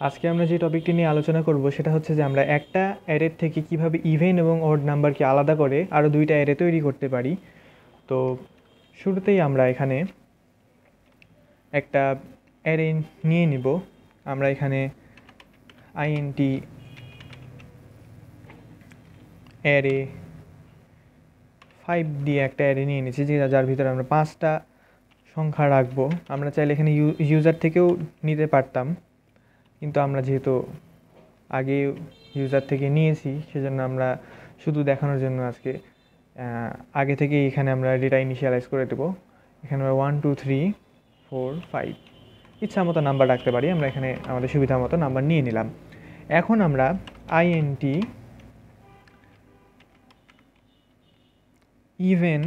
আজকে আমরা যে টপিকটি নিয়ে আলোচনা করব সেটা হচ্ছে যে আমরা একটা অ্যারের থেকে কিভাবে ইভেন এবং অড নাম্বারকে আলাদা করে আরও দুইটা অ্যারে তৈরি করতে পারি। তো শুরুতেই আমরা এখানে একটা অ্যারে নিয়ে নিব। আমরা এখানে আইএনটি অ্যারে 5 দিয়ে একটা অ্যারে নিয়ে নিয়েছি, যার ভিতরে আমরা 5টা সংখ্যা রাখবো। আমরা চাইলে এখানে ইউজার থেকেও নিতে পারতাম, কিন্তু আমরা যেহেতু আগে ইউজার থেকে নিয়েছি সেজন্য আমরা শুধু দেখানোর জন্য আজকে আগে থেকেই এখানে আমরা ডেটা ইনিশিয়ালাইজ করে দেবো। এখানে আমরা 1 2 3 4 5 ইচ্ছা মতো নাম্বার রাখতে পারি। আমরা এখানে আমাদের সুবিধা মতো নাম্বার নিয়ে নিলাম। এখন আমরা আইএনটি ইভেন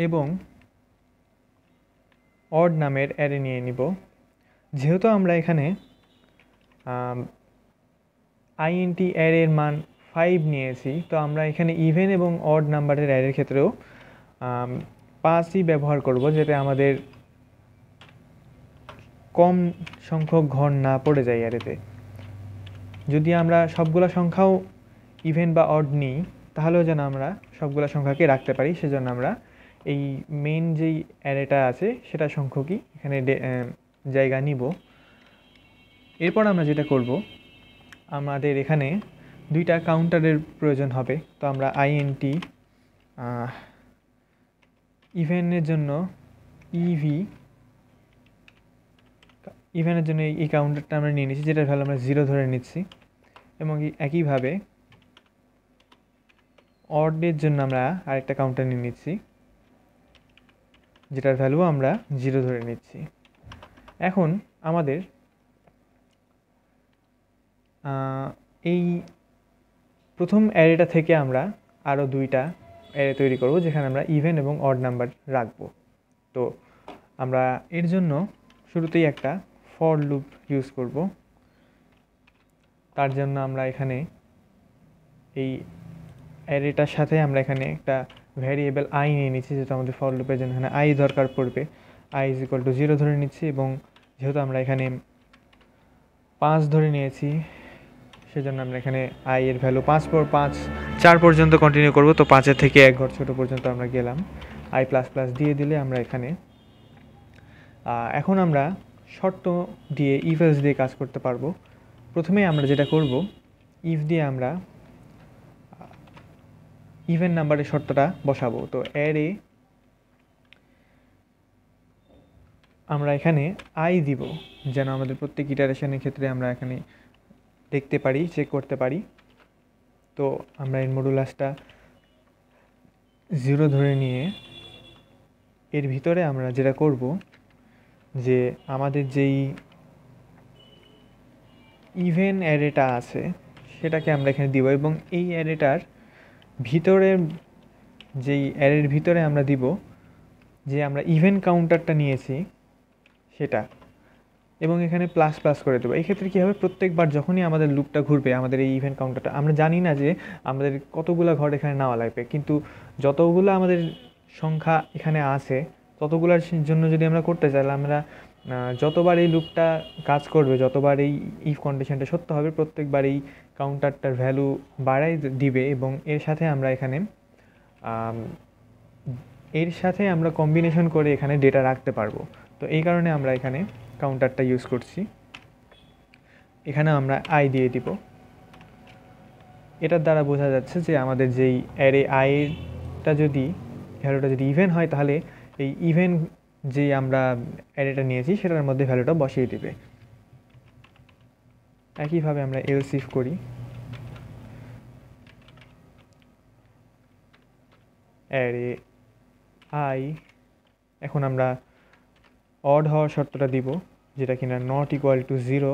এবং অড নামের অ্যারে নিয়ে নিব। যেহেতু আমরা এখানে আইএনটি অ্যারের মান 5 নিয়েছি, তো আমরা এখানে ইভেন এবং অড নাম্বারের অ্যারের ক্ষেত্রেও 5ই ব্যবহার করব, যাতে আমাদের কম সংখ্যক ঘর না পড়ে যায় অ্যারেতে। যদি আমরা সবগুলো সংখ্যাও ইভেন বা অড নিই তাহলেও যেন আমরা সবগুলো সংখ্যাকে রাখতে পারি, সেজন্য আমরা এই মেইন যেই অ্যারেটা আছে সেটা সংখ্যকই এখানে জায়গা নিব। এরপর আমরা যেটা করব, আমাদের এখানে দুইটা কাউন্টারের প্রয়োজন হবে। তো আমরা আইএনটি ইভেনের জন্য ইভেনের জন্য এই কাউন্টারটা আমরা নিয়ে নিচ্ছি, যেটার ভ্যালু আমরা 0 ধরে নিচ্ছি। এবং একইভাবে অডের জন্য আমরা আরেকটা কাউন্টার নিয়ে নিচ্ছি, যেটার ভ্যালু আমরা 0 ধরে নিচ্ছি। এখন আমাদের এই প্রথম অ্যারেটা থেকে আমরা আরও দুইটা অ্যারে তৈরি করব, যেখানে আমরা ইভেন এবং অড নাম্বার রাখবো। তো আমরা এর জন্য শুরুতেই একটা ফর লুপ ইউজ করব। তার জন্য আমরা এখানে এই অ্যারেটার সাথে আমরা এখানে একটা ভ্যারিয়েবল আই নিয়ে নিচ্ছি, যেহেতু আমাদের ফর লুপের জন্য এখানে আই দরকার পড়বে। আই ইজ ইকুয়াল টু 0 ধরে নিচ্ছি, এবং যেহেতু আমরা এখানে 5 ধরে নিয়েছি সেজন্য আমরা এখানে আই এর ভ্যালু 4 পর্যন্ত কন্টিনিউ করব। তো 5-এর থেকে 1 ঘর ছোটো পর্যন্ত আমরা গেলাম। আই প্লাস প্লাস দিয়ে দিলে আমরা এখানে এখন আমরা শর্ত দিয়ে ইফ এলস দিয়ে কাজ করতে পারবো। প্রথমে আমরা যেটা করব, ইফ দিয়ে আমরা ইভেন নাম্বারের শর্তটা বসাবো। তো অ্যারে আমরা এখানে আই দিব, যেন আমাদের প্রত্যেক ইটারেশনের ক্ষেত্রে আমরা এখানে দেখতে পারি, চেক করতে পারি। তো আমরা এর মডুলাসটা 0 ধরে নিয়ে এর ভিতরে আমরা যেটা করব, যে আমাদের যেই ইভেন অ্যারেটা আছে সেটাকে আমরা এখানে দিব, এবং এই অ্যারেটার ভিতরে যেই অ্যারের ভিতরে আমরা দিব যে আমরা ইভেন কাউন্টারটা নিয়েছি সেটা, এবং এখানে প্লাস প্লাস করে দেবো। এই ক্ষেত্রে কী হবে, প্রত্যেকবার যখনই আমাদের লুপটা ঘুরবে আমাদের এই ইভেন্ট কাউন্টারটা, আমরা জানি না যে আমাদের কতগুলো ঘর এখানে নেওয়া লাগবে, কিন্তু যতগুলো আমাদের সংখ্যা এখানে আছে ততগুলোর জন্য যদি আমরা করতে চাইলে আমরা যতবার এই লুপটা কাজ করবে, যতবার এই ইফ কন্ডিশনটা সত্য হবে, প্রত্যেকবার এই কাউন্টারটার ভ্যালু বাড়াই দিবে, এবং এর সাথে আমরা কম্বিনেশন করে এখানে ডেটা রাখতে পারবো। তো এই কারণে আমরা এখানে কাউন্টারটা ইউজ করছি। এখানে আমরা আই দিয়ে দিব। এটার দ্বারা বোঝা যাচ্ছে যে আমাদের যেই অ্যারে আইটা যদি ভ্যালুটা যদি ইভেন হয়, তাহলে এই ইভেন যে আমরা অ্যারেটা নিয়েছি সেটার মধ্যে ভ্যালুটা বসিয়ে দিবে। একইভাবে আমরা এলস ইফ করি, অ্যারে আই, এখন আমরা অড হওয়ার শর্তটা দিব, যেটা কিনা নট ইকুয়াল টু 0।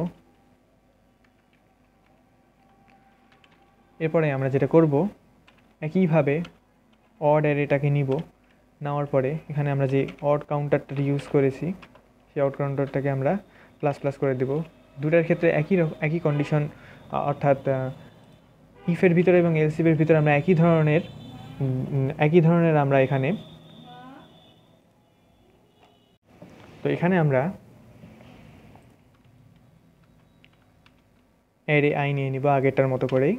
এরপরে আমরা যেটা করব, একইভাবে অড অ্যারেটাকে নিব, নেওয়ার পরে এখানে আমরা যে অড কাউন্টারটা ইউজ করেছি সেই অড কাউন্টারটাকে আমরা প্লাস প্লাস করে দেব। দুটার ক্ষেত্রে একই কন্ডিশন, অর্থাৎ ইফের ভিতরে এবং এলসিফের ভিতরে আমরা একই ধরনের আমরা এখানে, তো এখানে আমরা অ্যারে আই নিয়ে নিব আগেরটার মতো করেই।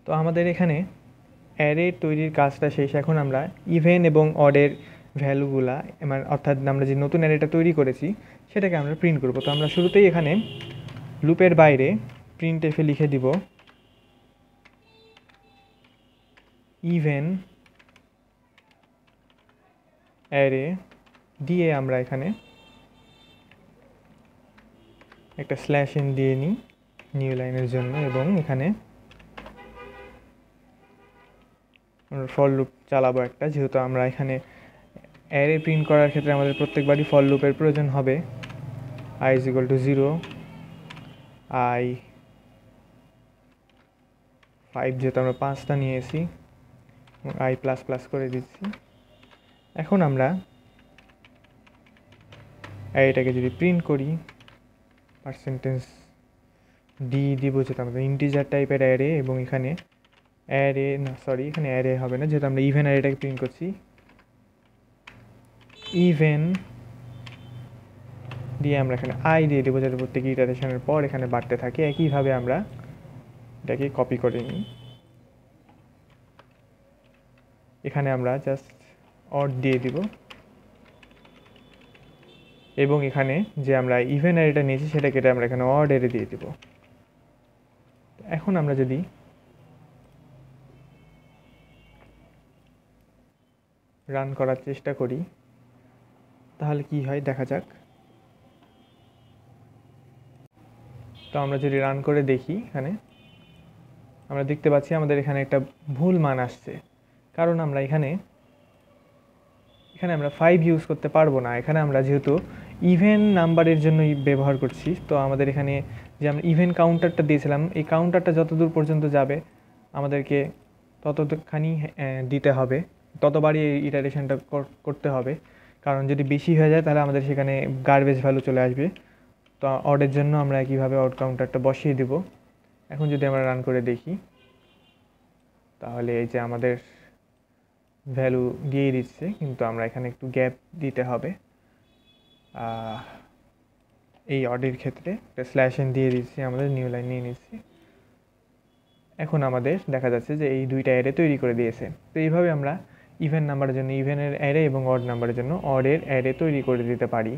তো আমাদের এখানে অ্যারে তৈরির কাজটা শেষ। এখন আমরা ইভেন এবং অডের ভ্যালুগুলা, মানে অর্থাৎ আমরা যে নতুন অ্যারেটা তৈরি করেছি সেটাকে আমরা প্রিন্ট করব। তো আমরা শুরুতেই এখানে লুপের বাইরে প্রিন্ট এফে লিখে দিব ইভেন অ্যারে, দিয়ে আমরা এখানে একটা স্ল্যাশ ইন দিয়ে নিই নিউ লাইনের জন্য, এবং এখানে ফর লুপ চালাবো একটা, যেহেতু আমরা এখানে অ্যারে প্রিন্ট করার ক্ষেত্রে আমাদের প্রত্যেকবারই ফর লুপের প্রয়োজন হবে। i is equal to 0, i 5 যেহেতু আমরা 5টা নিয়েছি, i প্লাস প্লাস করে দিচ্ছি। এখন আমরা অ্যারেটাকে যদি প্রিন্ট করি পার্সেন্টেজ ডি দিব, যেটা আমাদের ইন্টিজার টাইপের অ্যারে, এবং এখানে অ্যারে না, সরি এখানে অ্যারে হবে না, যেহেতু আমরা ইভেন অ্যারেটাকে প্রিন্ট করছি। ইভেন দিয়ে আমরা এখানে আই দিয়ে দেবো, যাতে প্রত্যেক ইটারেশনের পর এখানে বাড়তে থাকে। একইভাবে আমরা এটাকে কপি করে নিই, এখানে আমরা জাস্ট অড দিয়ে দিব, এবং এখানে যে আমরা ইভেন অ্যারেটা নিয়েছি সেটা কেটে আমরা এখানে অড অ্যারে দিয়ে দিব। এখন আমরা যদি রান করার চেষ্টা করি তাহলে কি হয় দেখা যাক। তো আমরা যদি রান করে দেখি, এখানে আমরা দেখতে পাচ্ছি আমাদের এখানে একটা ভুল মান আসছে, কারণ আমরা এখানে আমরা 5 ইউজ করতে পারবো না। এখানে আমরা যেহেতু ইভেন নাম্বারের জন্যই ব্যবহার করছি, তো আমাদের এখানে যে আমরা ইভেন কাউন্টারটা দিয়েছিলাম, এই কাউন্টারটা যতদূর পর্যন্ত যাবে আমাদেরকে ততখানি দিতে হবে, ততবারই এই ইটারেশনটা করতে হবে। কারণ যদি বেশি হয়ে যায় তাহলে আমাদের সেখানে গার্বেজ ভ্যালু চলে আসবে। তো অডের জন্য আমরা একইভাবে অড কাউন্টারটা বসিয়ে দেব। এখন যদি আমরা রান করে দেখি তাহলে এই যে আমাদের ভ্যালু দিয়ে দিচ্ছে, কিন্তু আমরা এখানে একটু গ্যাপ দিতে হবে। এই অডের ক্ষেত্রে একটা স্ল্যাশ এন দিয়ে দিচ্ছি, আমাদের নিউ লাইন নিয়ে নিচ্ছি। এখন আমাদের দেখা যাচ্ছে যে এই দুইটা অ্যারে তৈরি করে দিয়েছে। তো এইভাবে আমরা ইভেন নাম্বারের জন্য ইভেনের অ্যারে এবং অড নাম্বারের জন্য অডের অ্যারে তৈরি করে দিতে পারি।